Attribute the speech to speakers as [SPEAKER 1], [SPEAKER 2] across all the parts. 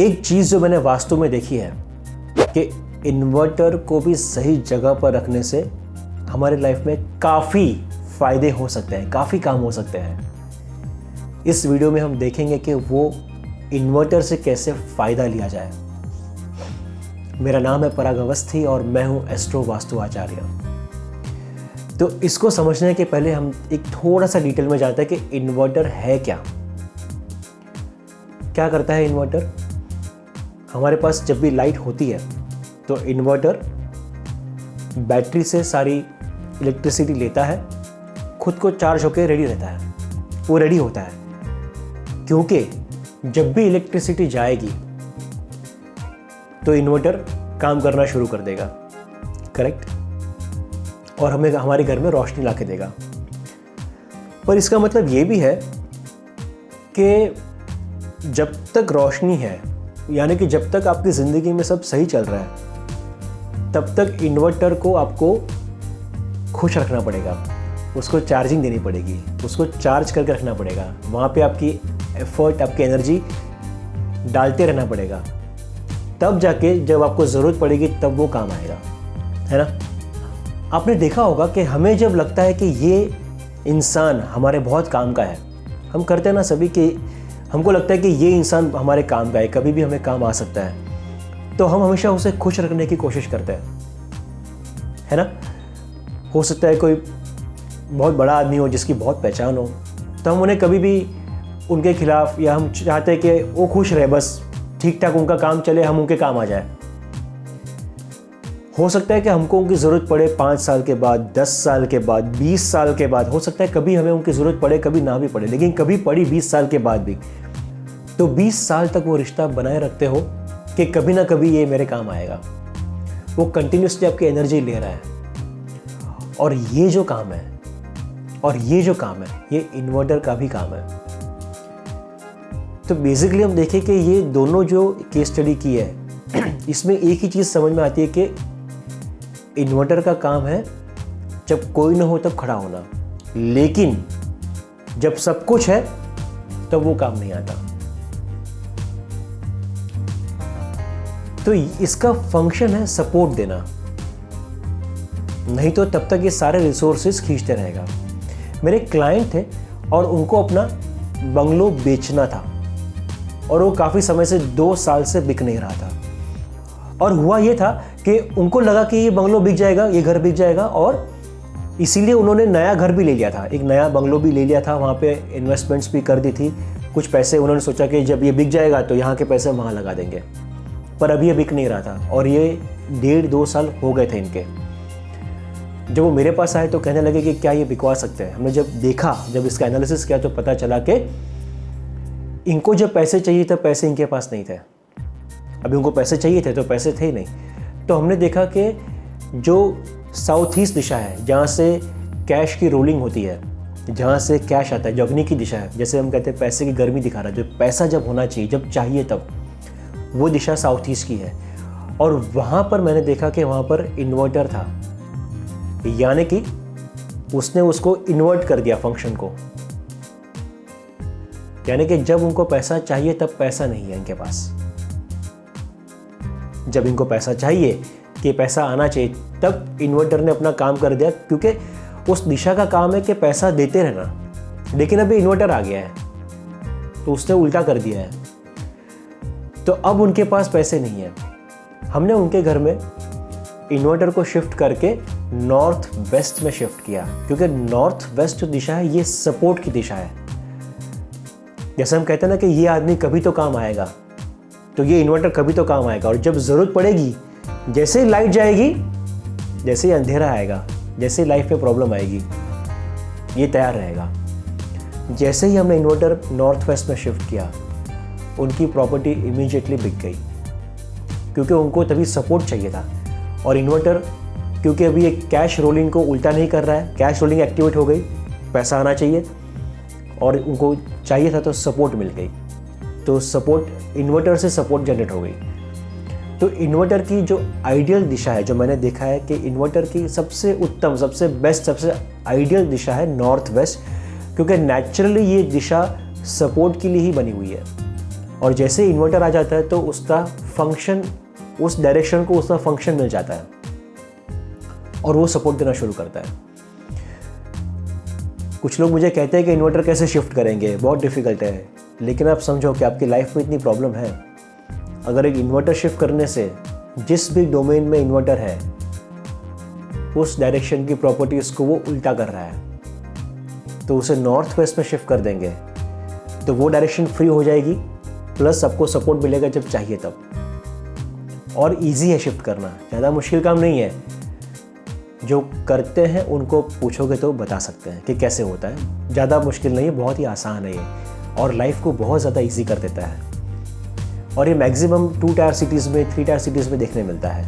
[SPEAKER 1] एक चीज़ जो मैंने वास्तव में देखी है कि इन्वर्टर को भी सही जगह पर रखने से हमारे लाइफ में काफ़ी फ़ायदे हो सकते हैं, काफ़ी काम हो सकते हैं। इस वीडियो में हम देखेंगे कि वो इन्वर्टर से कैसे फ़ायदा लिया जाए। मेरा नाम है पराग अवस्थी और मैं हूँ एस्ट्रो वास्तु आचार्य। तो इसको समझने के पहले हम एक थोड़ा सा डिटेल में जाते हैं कि इन्वर्टर है क्या करता है इन्वर्टर। हमारे पास जब भी लाइट होती है तो इन्वर्टर बैटरी से सारी इलेक्ट्रिसिटी लेता है, खुद को चार्ज होकर रेडी रहता है, वो रेडी होता है। क्योंकि जब भी इलेक्ट्रिसिटी जाएगी तो इन्वर्टर काम करना शुरू कर देगा, करेक्ट, और हमें हमारे घर में रोशनी ला के देगा। पर इसका मतलब ये भी है कि जब तक रोशनी है, यानी कि जब तक आपकी ज़िंदगी में सब सही चल रहा है, तब तक इन्वर्टर को आपको खुश रखना पड़ेगा, उसको चार्जिंग देनी पड़ेगी, उसको चार्ज करके रखना पड़ेगा, वहाँ पे आपकी एफर्ट, आपकी एनर्जी डालते रहना पड़ेगा। तब जाके जब आपको ज़रूरत पड़ेगी तब वो काम आएगा, है ना। आपने देखा होगा कि हमें जब लगता है कि ये इंसान हमारे बहुत काम का है, हम करते हैं ना सभी कि हमको लगता है कि ये इंसान हमारे काम का है, कभी भी हमें काम आ सकता है, तो हम हमेशा उसे खुश रखने की कोशिश करते हैं, है ना। हो सकता है कोई बहुत बड़ा आदमी हो जिसकी बहुत पहचान हो, तो हम उन्हें कभी भी उनके खिलाफ, या हम चाहते हैं कि वो खुश रहे, बस ठीक ठाक उनका काम चले, हम उनके काम आ जाए। हो सकता है कि हमको उनकी ज़रूरत पड़े 5 साल के बाद, 10 साल के बाद, 20 साल के बाद, हो सकता है कभी हमें उनकी ज़रूरत पड़े, कभी ना भी पड़े, लेकिन कभी पड़ी 20 साल के बाद भी, तो 20 साल तक वो रिश्ता बनाए रखते हो कि कभी ना कभी ये मेरे काम आएगा। वो कंटिन्यूसली आपकी एनर्जी ले रहा है। और ये जो काम है, ये इन्वर्टर का भी काम है। तो बेसिकली हम देखें कि ये दोनों जो केस स्टडी की है, इसमें एक ही चीज़ समझ में आती है कि इन्वर्टर का काम है जब कोई ना हो तब खड़ा होना, लेकिन जब सब कुछ है तब वो काम नहीं आता। तो इसका फंक्शन है सपोर्ट देना, नहीं तो तब तक ये सारे रिसोर्सेज खींचते रहेगा। मेरे क्लाइंट थे और उनको अपना बंगलो बेचना था और वो काफ़ी समय से 2 साल से बिक नहीं रहा था। और हुआ ये था कि उनको लगा कि ये बंगलो बिक जाएगा, ये घर बिक जाएगा, और इसीलिए उन्होंने नया घर भी ले लिया था, एक नया बंगलो भी ले लिया था, वहाँ पे इन्वेस्टमेंट्स भी कर दी थी। कुछ पैसे उन्होंने सोचा कि जब ये बिक जाएगा तो यहाँ के पैसे वहाँ लगा देंगे, पर अभी ये बिक नहीं रहा था और ये 1.5-2 साल हो गए थे इनके। जब वो मेरे पास आए तो कहने लगे कि क्या ये बिकवा सकते हैं। हमने जब इसका एनालिसिस किया तो पता चला कि इनको जब पैसे चाहिए तब पैसे इनके पास नहीं थे। अभी उनको पैसे चाहिए थे तो पैसे थे ही नहीं। तो हमने देखा कि जो साउथ ईस्ट दिशा है, जहाँ से कैश की रोलिंग होती है, जहाँ से कैश आता है, जो अग्नि की दिशा है, जैसे हम कहते हैं पैसे की गर्मी दिखा रहा है, जो पैसा जब होना चाहिए, जब चाहिए तब, वो दिशा साउथ ईस्ट की है। और वहाँ पर मैंने देखा कि वहाँ पर इन्वर्टर था, यानी कि उसने उसको इन्वर्ट कर दिया फंक्शन को, यानी कि जब उनको पैसा चाहिए तब पैसा नहीं है इनके पास। जब इनको पैसा चाहिए कि पैसा आना चाहिए तब इन्वर्टर ने अपना काम कर दिया, क्योंकि उस दिशा का काम है कि पैसा देते रहना। लेकिन अभी इन्वर्टर आ गया है तो उसने उल्टा कर दिया है, तो अब उनके पास पैसे नहीं है। हमने उनके घर में इन्वर्टर को शिफ्ट करके नॉर्थ वेस्ट में शिफ्ट किया, क्योंकि नॉर्थ वेस्ट जो दिशा है ये सपोर्ट की दिशा है। जैसे हम कहते हैं ना कि ये आदमी कभी तो काम आएगा, तो ये इन्वर्टर कभी तो काम आएगा। और जब ज़रूरत पड़ेगी, जैसे ही लाइट जाएगी, जैसे ही अंधेरा आएगा, जैसे ही लाइफ में प्रॉब्लम आएगी, ये तैयार रहेगा। जैसे ही हमने इन्वर्टर नॉर्थ वेस्ट में शिफ्ट किया, उनकी प्रॉपर्टी इमीडिएटली बिक गई, क्योंकि उनको तभी सपोर्ट चाहिए था। और इन्वर्टर क्योंकि अभी एक कैश रोलिंग को उल्टा नहीं कर रहा है, कैश रोलिंग एक्टिवेट हो गई, पैसा आना चाहिए, और उनको चाहिए था तो सपोर्ट मिल गई। तो सपोर्ट, इन्वर्टर से सपोर्ट जनरेट हो गई। तो इन्वर्टर की जो आइडियल दिशा है, जो मैंने देखा है कि इन्वर्टर की सबसे उत्तम, सबसे बेस्ट, सबसे आइडियल दिशा है नॉर्थ वेस्ट, क्योंकि नेचुरली ये दिशा सपोर्ट के लिए ही बनी हुई है। और जैसे ही इन्वर्टर आ जाता है तो उसका फंक्शन, उस डायरेक्शन को उसका फंक्शन मिल जाता है और वो सपोर्ट देना शुरू करता है। कुछ लोग मुझे कहते हैं कि इन्वर्टर कैसे शिफ्ट करेंगे, बहुत डिफ़िकल्ट है, लेकिन आप समझो कि आपकी लाइफ में इतनी प्रॉब्लम है, अगर एक इन्वर्टर शिफ्ट करने से जिस भी डोमेन में इन्वर्टर है उस डायरेक्शन की प्रॉपर्टीज़ को वो उल्टा कर रहा है, तो उसे नॉर्थ वेस्ट में शिफ्ट कर देंगे तो वो डायरेक्शन फ्री हो जाएगी, प्लस आपको सपोर्ट मिलेगा जब चाहिए तब। और इजी है शिफ्ट करना, ज़्यादा मुश्किल काम नहीं है। जो करते हैं उनको पूछोगे तो बता सकते हैं कि कैसे होता है। ज़्यादा मुश्किल नहीं है, बहुत ही आसान है ये, और लाइफ को बहुत ज़्यादा इजी कर देता है। और ये मैक्सिमम 2 टायर सिटीज़ में, 3 टायर सिटीज़ में देखने मिलता है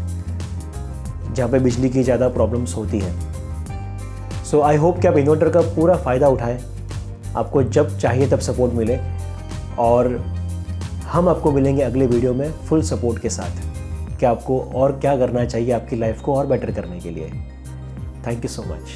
[SPEAKER 1] जहाँ पे बिजली की ज़्यादा प्रॉब्लम्स होती हैं। सो आई होप कि आप इन्वर्टर का पूरा फ़ायदा उठाएं, आपको जब चाहिए तब सपोर्ट मिले, और हम आपको मिलेंगे अगले वीडियो में फुल सपोर्ट के साथ कि आपको और क्या करना चाहिए आपकी लाइफ को और बेटर करने के लिए। Thank you so much.